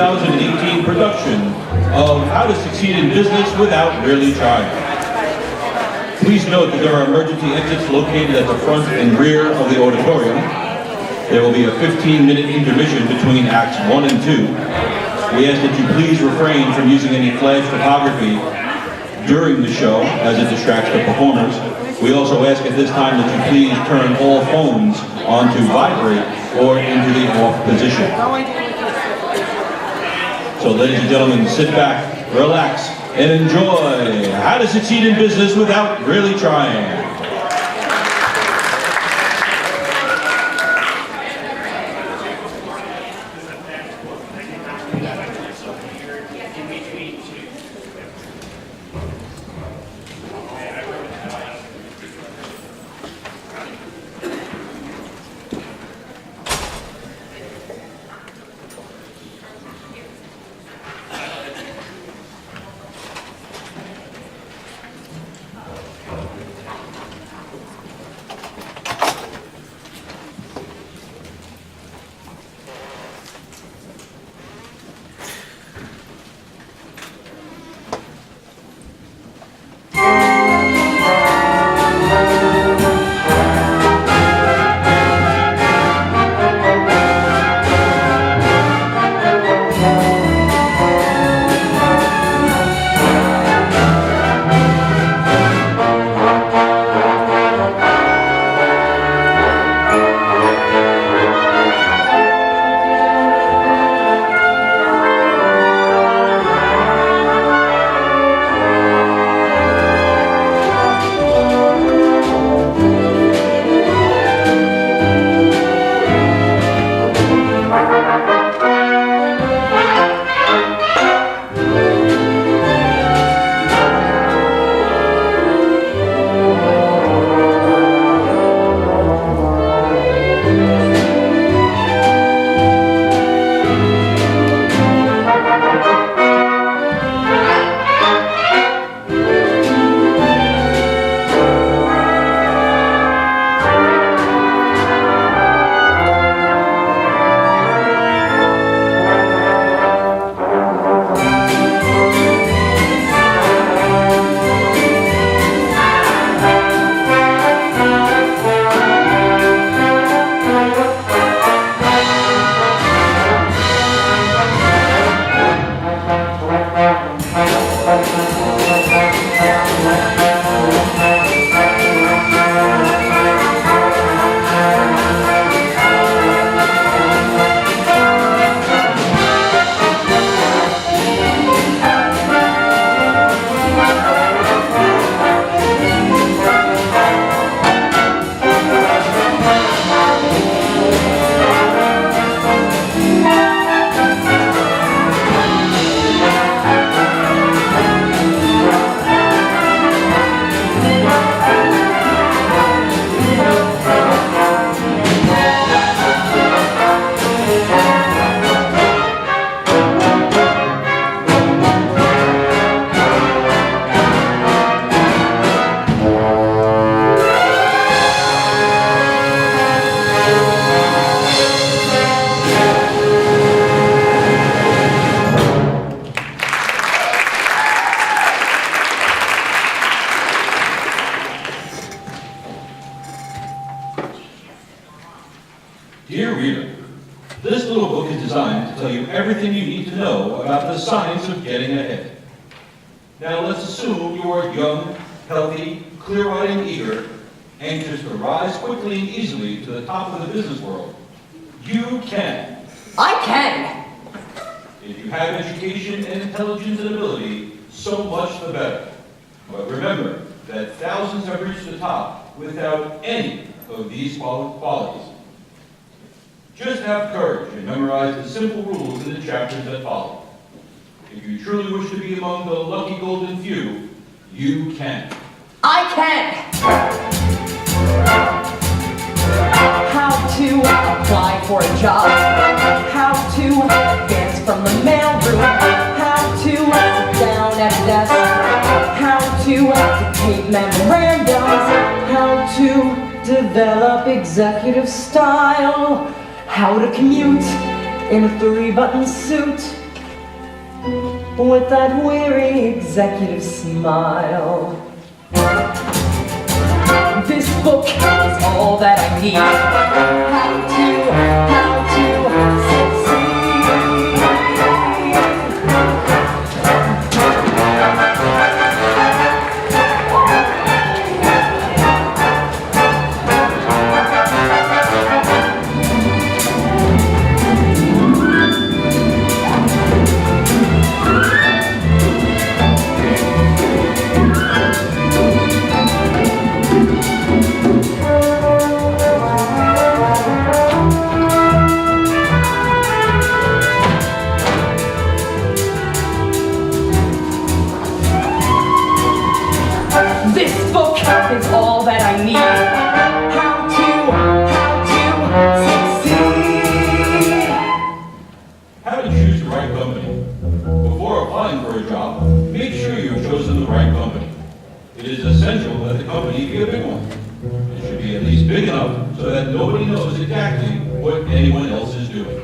2018 production of How to Succeed in Business Without Really Trying. Please note that there are emergency exits located at the front and rear of the auditorium. There will be a 15-minute intermission between Acts 1 and 2. We ask that you please refrain from using any flash photography during the show as it distracts the performers. We also ask at this time that you please turn all phones onto vibrate or into the off position. So ladies and gentlemen, sit back, relax, and enjoy How to Succeed in Business Without Really Trying. Dear reader, this little book is designed to tell you everything you need to know about the science of getting ahead. Now let's assume you are young, healthy, clear-eyed and eager, anxious to rise quickly and easily to the top of the business world. You can. I can! If you have education and intelligence and ability, so much the better. But remember that thousands have reached the top without any of these qualities. Just have courage and memorize the simple rules in the chapters that follow. If you truly wish to be among the lucky golden few, you can. I can! How to apply for a job. How to dance from the mailroom. How to sit down at a desk. How to dictate memorandums. How to develop executive style. How to commute in a 3-button suit. with that weary executive smile. This book is all that I need. How to succeed. This book is all that I need. How to succeed. How to choose the right company. Before applying for a job, make sure you've chosen the right company. It is essential that the company be a big one. It should be at least big enough so that nobody knows exactly what anyone else is doing.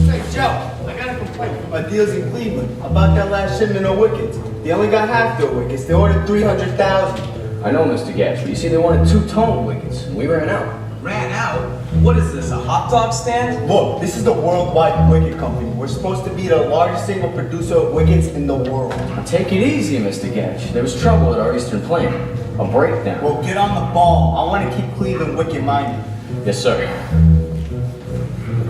Say, Joe, I got a complaint from my deals in Cleveland about that last shipment of wickets. They only got half their wickets. They ordered 300,000. I know, Mr. Getch, but you see they wanted 2-tone wickets, and we ran out. Ran out? What is this, a hot dog stand? Look, this is the Worldwide Wicket Company. We're supposed to be the largest single producer of wickets in the world. Now, take it easy, Mr. Getch. There was trouble at our eastern plant. A breakdown. Well, get on the ball. I want to keep Cleveland wicket-minded. Yes, sir.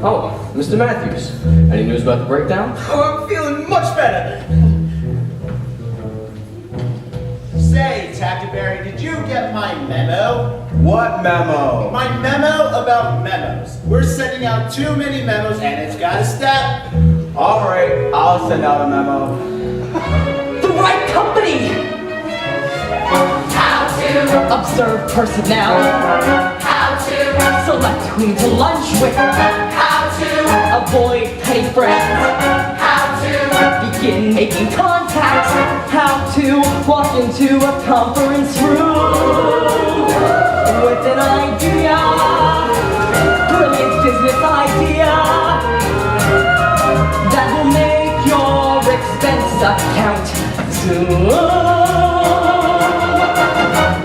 Oh, Mr. Matthews. Any news about the breakdown? Oh, I'm feeling much better. Say, Tackleberry, did you get my memo? What memo? My memo about memos. We're sending out too many memos and it's got a step. All right, I'll send out a memo. The right company. How to observe personnel. How to select whom to lunch with. How to avoid petty friends. How to begin making contacts. How to walk into a conference room with an idea, brilliant business idea that will make your expense account zoom.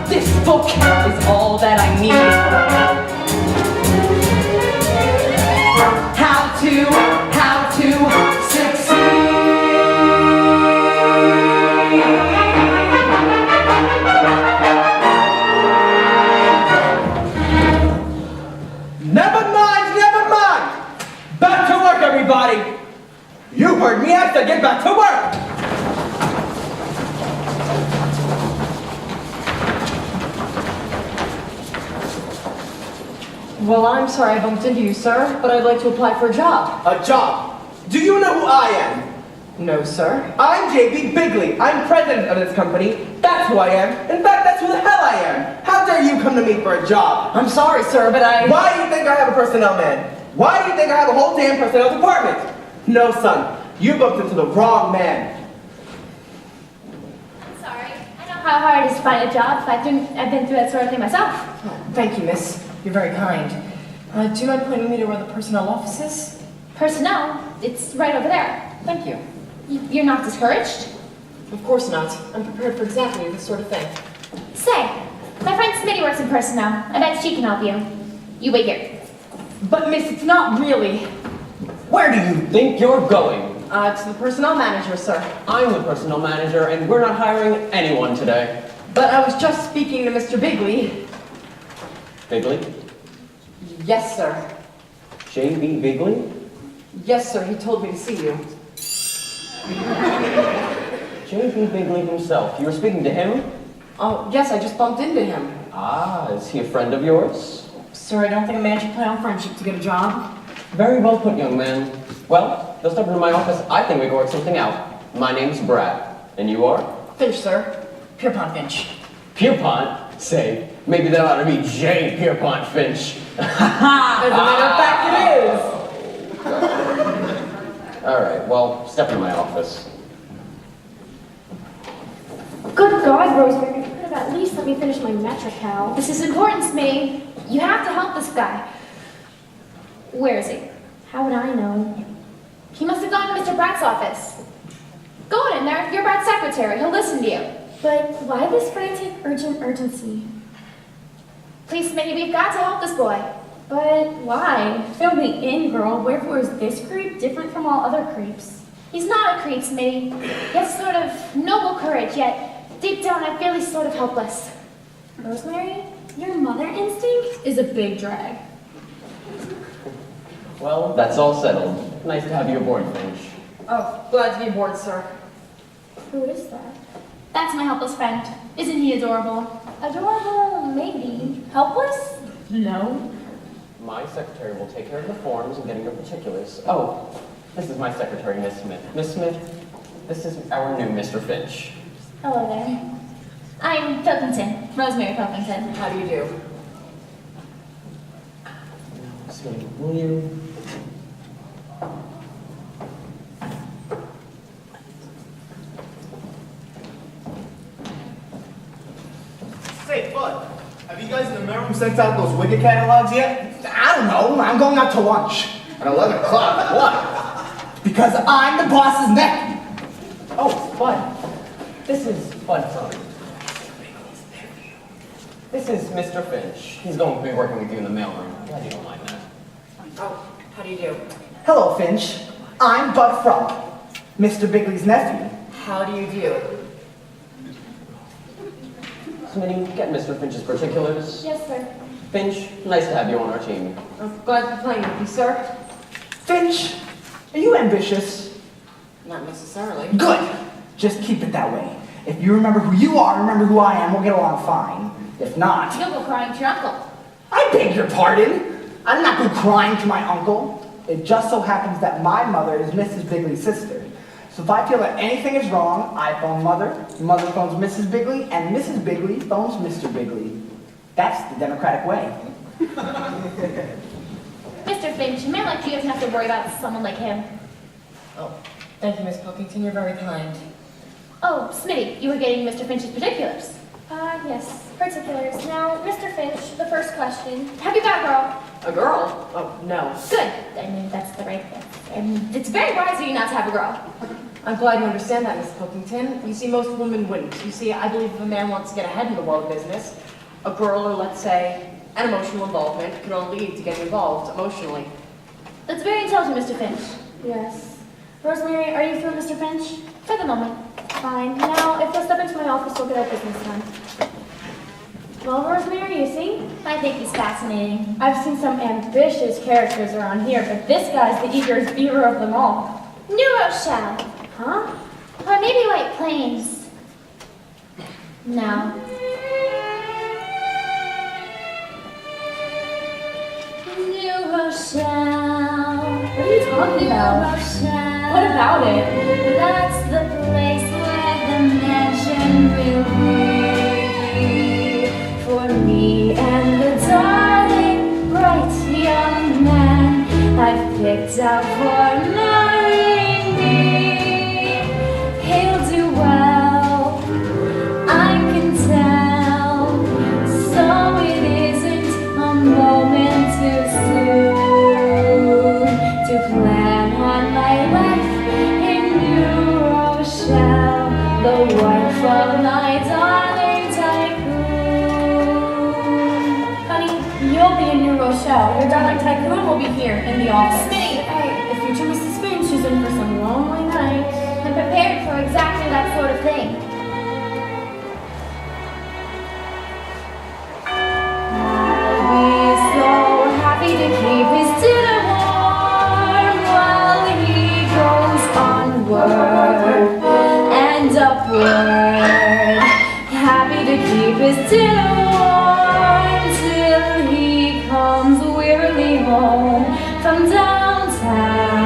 This book is all that I need. How to succeed. Never mind! Back to work, everybody! You heard me, I said get back to work! Well, I'm sorry I bumped into you, sir, but I'd like to apply for a job. A job? Do you know who I am? No, sir. I'm J.B. Bigley. I'm president of this company. That's who I am. In fact, that's who the hell I am. How dare you come to me for a job? I'm sorry, sir, but Why do you think I have a personnel man? Why do you think I have a whole damn personnel department? No, son. You bumped into the wrong man. Sorry, I know how hard it is to find a job. I've been through that sort of thing myself. Oh, thank you, miss. You're very kind. Do you mind pointing me to where the personnel office is? Personnel, it's right over there. Thank you. You're not discouraged? Of course not. I'm prepared for exactly this sort of thing. Say, my friend Smitty works in personnel. I bet she can help you. You wait here. But miss, it's not really. Where do you think you're going? To the personnel manager, sir. I'm the personnel manager, and we're not hiring anyone today. But I was just speaking to Mr. Bigley. Bigley? Yes, sir. J.B. Bigley? Yes, sir. He told me to see you. J.B. Bigley himself. You were speaking to him? Oh, yes, I just bumped into him. Ah, is he a friend of yours? Sir, I don't think a man should play on friendship to get a job. Very well put, young man. Well, just step into my office. I think we can work something out. My name's Brad. And you are? Finch, sir. Pierpont Finch. Pierpont? Say, maybe that ought to be J. Pierpont Finch. As a matter of fact, it is. All right, well, step in my office. Good God, Rosemary, you could have at least let me finish my metric, Hal. This is important to me. You have to help this guy. Where is he? How would I know? He must have gone to Mr. to Brad's office. Go on in there. You're Brad's secretary. He'll listen to you. But why this frantic urgency? Please, Smitty, we've got to help this boy. But why? Fill me in, girl. Wherefore is this creep different from all other creeps? He's not a creep, Smitty. He has sort of noble courage, yet deep down I feel he's sort of helpless. Rosemary, your mother instinct is a big drag. Well, that's all settled. Nice to have you aboard, Finch. Oh, glad to be aboard, sir. Who is that? That's my helpless friend. Isn't he adorable? Adorable, maybe. Helpless? No. My secretary will take care of the forms and getting your particulars. Oh, this is my secretary, Miss Smith. Miss Smith, this is our new Mr. Finch. Hello there. I'm Pilkington, Rosemary Pilkington. How do you do? Smitty, will you? Say, Bud, have you guys in the mailroom sent out those Wicked catalogs yet? I don't know. I'm going out to lunch. At 11 o'clock. Why? Because I'm the boss's nephew. Oh, Bud. This is Bud from. This is Mr. Finch. He's going to be working with you in the mailroom. Glad you don't mind that. Oh, how do you do? Hello, Finch. I'm Bud Frump, Mr. Bigley's nephew. How do you do? Smitty, get Mr. Finch's particulars. Yes, sir. Finch, nice to have you on our team. I'm glad to be playing with you, sir. Finch, are you ambitious? Not necessarily. Good. Just keep it that way. If you remember who you are, remember who I am, we'll get along fine. If not, You'll go crying to your uncle. I beg your pardon. I'm not going crying to my uncle. It just so happens that my mother is Mrs. Bigley's sister. So if I feel that anything is wrong, I phone mother phones Mrs. Bigley, and Mrs. Bigley phones Mr. Bigley. That's the democratic way. Mr. Finch, a man like you doesn't have to worry about someone like him. Oh, thank you, Miss Pilkington. You're very kind. Oh, Smitty, you were getting Mr. Finch's particulars. Yes, particulars. Now, Mr. Finch, the first question. Have you got a girl? A girl? Oh, no. Good. I mean, that's the right thing. And it's very wise of you not to have a girl. I'm glad you understand that, Miss Pilkington. You see, most women wouldn't. You see, I believe if a man wants to get ahead in the world of business, a girl, or let's say, an emotional involvement, can only lead to getting involved emotionally. That's very intelligent, Mr. Finch. Yes. Rosemary, are you through, Mr. Finch? For the moment. Fine. Now, if you'll step into my office, we'll get our business done. Well, Rosemary, you see? I think he's fascinating. I've seen some ambitious characters around here, but this guy's the eagerest beaver of them all. New Rochelle. Huh? Or maybe White Plains. No. New Rochelle. What are you talking about? Rochelle. What about it? That's the place where the mansion will be for me and the darling, bright young man I've picked out for marrying me. He'll do well, I can tell. So it isn't a moment too soon to plan on my life in New Rochelle, the wife of my darling tycoon. Honey, you'll be in New Rochelle. Your darling tycoon will be here in the office. Smitty! Hey, if future Mrs. Finch is in for some lonely nights. I'm prepared for exactly that sort of thing. I'll be so happy to keep his dinner warm while he goes onward and upward. Happy to keep his dinner warm till he comes wearily home from downtown.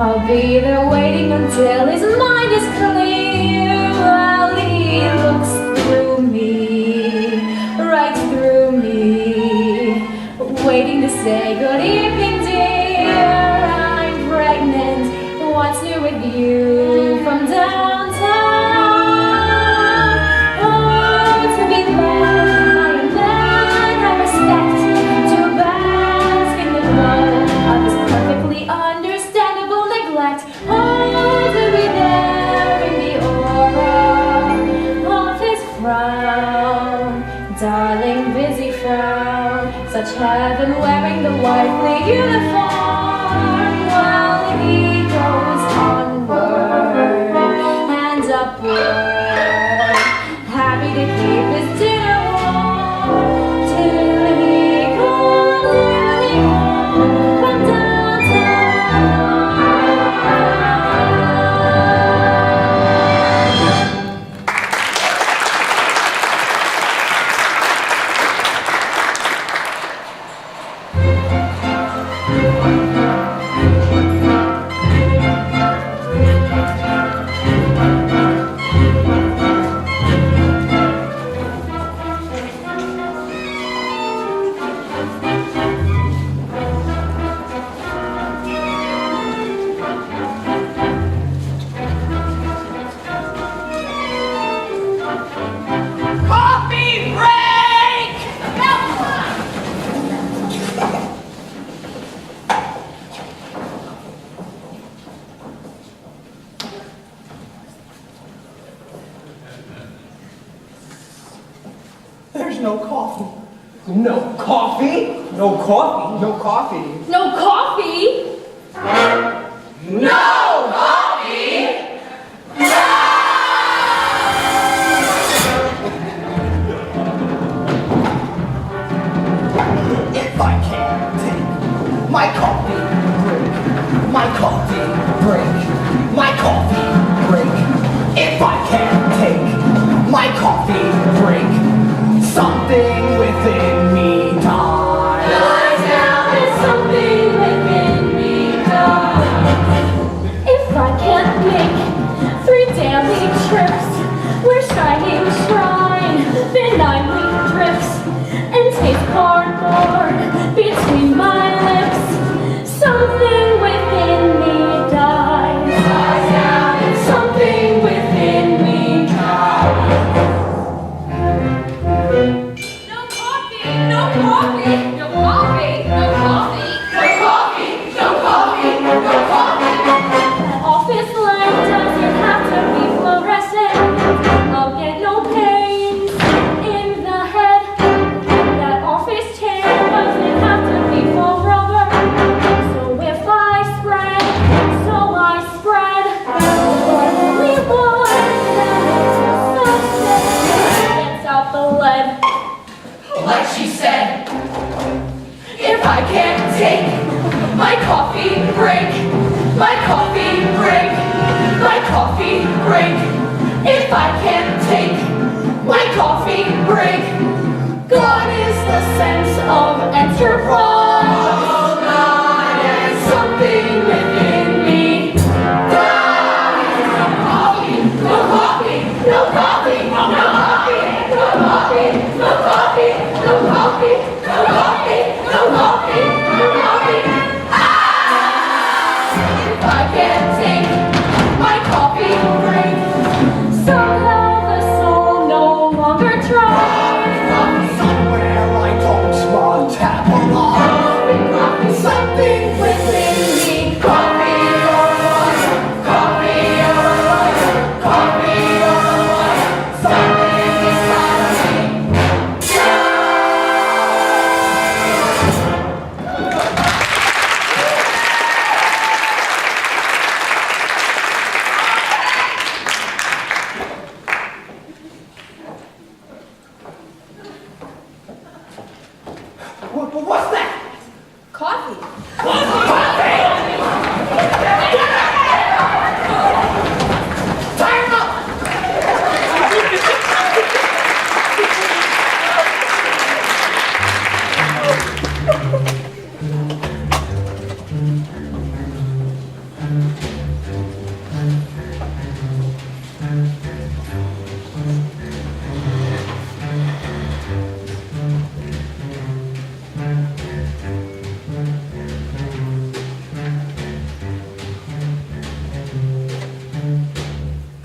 I'll be there waiting until his mind is clear while he looks through me, right through me, waiting to say good evening, dear. I'm pregnant. What's new with you from downtown? Oh, to be loved by a man I respect, to bask in the glow of his perfectly understandable neglect. Oh, such heaven wearing the wifely uniform while he goes onward and upward, happy to keep his dinner warm till he comes really home from downtown. Coffee break! There's no coffee. No coffee? No coffee? No coffee. No coffee? If I can't take my coffee break, my coffee break, my coffee break. If I can't take my coffee break, something within me dies. Lies down and something within me dies. If I can't make 3 daily trips where shining shrine benignly drifts and taste cardboard between my lips, something within me dies. Lies down and something within me dies. No coffee, no coffee, no coffee, no coffee, no coffee, no coffee, no coffee. That office light doesn't have to be fluorescent. I'll get no pains in the head. That office chair doesn't have to be full rubber. So if I spread, only one that makes a substance gets out the lead. Like she said, if I can't take my coffee break, my coffee break, my coffee break, if I can't take my coffee break, gone is the sense of enterprise. Oh God, and something within me dies. No coffee, no coffee, no coffee, no coffee, no coffee, no coffee, no coffee, no coffee, no coffee, no coffee. If I can't take my coffee break, Somehow the soul no longer tries. Somewhere I don't metabolize. something within me. Coffee or water, coffee or water, coffee or water, something inside me. What's that? Coffee. Time up!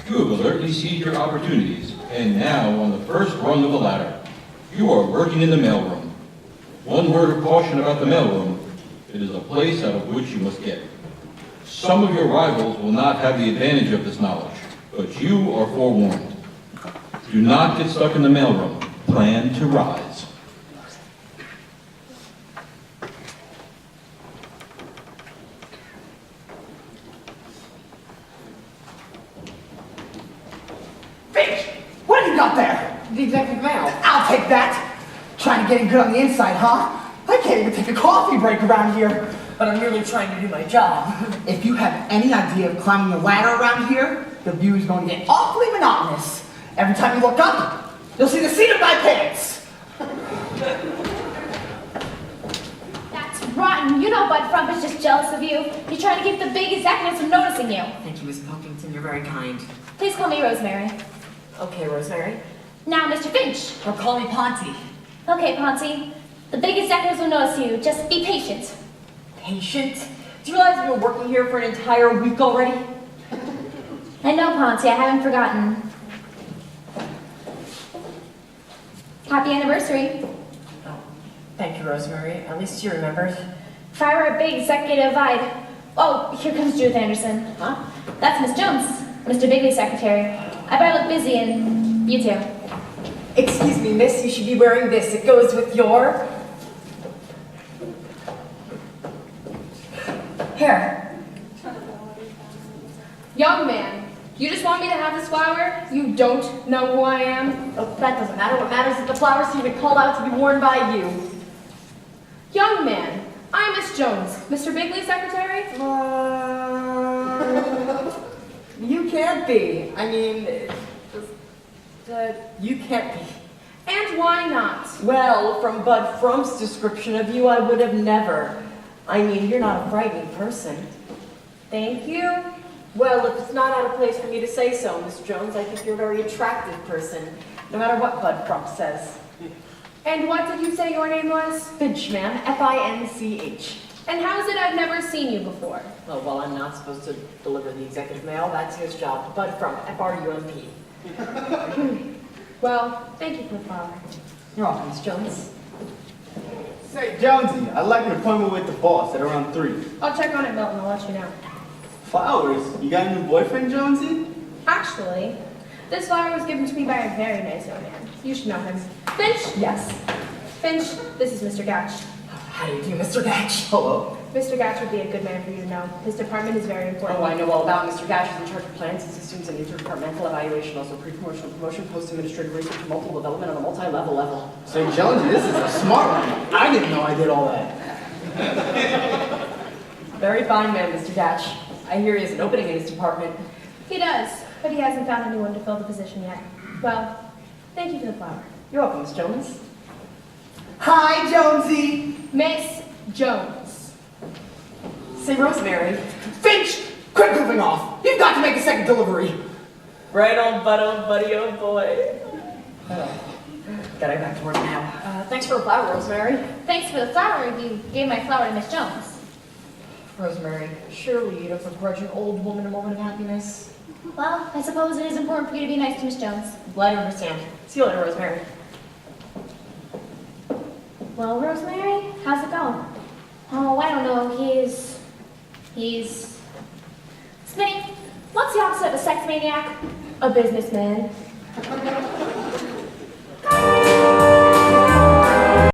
You have alertly seized your opportunities, and now on the first rung of the ladder. You are working in the mailroom. One word of caution about the mailroom: it is a place out of which you must get. Some of your rivals will not have the advantage of this knowledge, but you are forewarned. Do not get stuck in the mailroom. Plan to rise. you got there? The executive mail. I'll take that. Trying to get in good on the inside, huh? I can't even take a coffee break around here. But I'm merely trying to do my job. If you have any idea of climbing the ladder around here, the view is going to get awfully monotonous. Every time you look up, you'll see the seat of my pants. That's rotten. You know Bud Frump is just jealous of you. He's trying to keep the big executives from noticing you. Thank you, Miss Pilkington. You're very kind. Please call me Rosemary. Okay, Rosemary. Now, Mr. Finch. Or call me Ponty. Okay, Ponty. The big executives will notice you. Just be patient. Patient? Do you realize I've been working here for an entire week already? I know, Ponty. I haven't forgotten. Happy anniversary. Oh, thank you, Rosemary. At least you remembered. If I were a big executive, I'd... Oh, here comes Judith Anderson. Huh? That's Miss Jones, Mr. Bigley's secretary. I better look busy, and you too. Excuse me, miss, you should be wearing this. It goes with your... hair. Young man, you just want me to have this flower? You don't know who I am? Oh, that doesn't matter. What matters is the flowers have been called out to be worn by you. Young man, I'm Miss Jones, Mr. Bigley's secretary? You can't be. I mean, you can't be. And why not? Well, from Bud Frump's description of you, I would have never. I mean, you're not a frightening person. Thank you. Well, if it's not out of place for me to say so, Miss Jones, I think you're a very attractive person, no matter what Bud Frump says. And what did you say your name was? Finch, ma'am. F-I-N-C-H. And how is it I've never seen you before? Oh, well, I'm not supposed to deliver the executive mail. That's his job. Bud Frump, F-R-U-M-P. Well, thank you for the flower. You're welcome, Miss Jones. Say, Jonesy, I'd like an appointment with the boss at around 3. I'll check on it, Milton. I'll let you know. Flowers? You got a new boyfriend, Jonesy? Actually, this flower was given to me by a very nice young man. You should know him. Finch? Yes. Finch, this is Mr. Gatch. How do you do, Mr. Gatch? Hello. Mr. Gatch would be a good man for you to know. His department is very important. Oh, I know all about Mr. Gatch. He's in charge of plans and systems and interdepartmental evaluation, also pre-promotional promotion, post-administrative research, multiple development on a multi-level level. Say, Jonesy, this is a smart one. I didn't know I did all that. Very fine man, Mr. Gatch. I hear he has an opening in his department. He does, but he hasn't found anyone to fill the position yet. Well, thank you for the flower. You're welcome, Miss Jones. Hi, Jonesy. Miss Jones. Say, Rosemary. Finch, quit goofing off. You've got to make a second delivery. Right on, buddy, oh boy. Gotta get back to work now. Thanks for the flower, Rosemary. Thanks for the flower. You gave my flower to Miss Jones. Rosemary, surely you don't begrudge an old woman a moment of happiness. Well, I suppose it is important for you to be nice to Miss Jones. Glad to understand. See you later, Rosemary. Well, Rosemary, how's it going? Oh, I don't know. He's... Smitty, what's the opposite of a sex maniac? A businessman.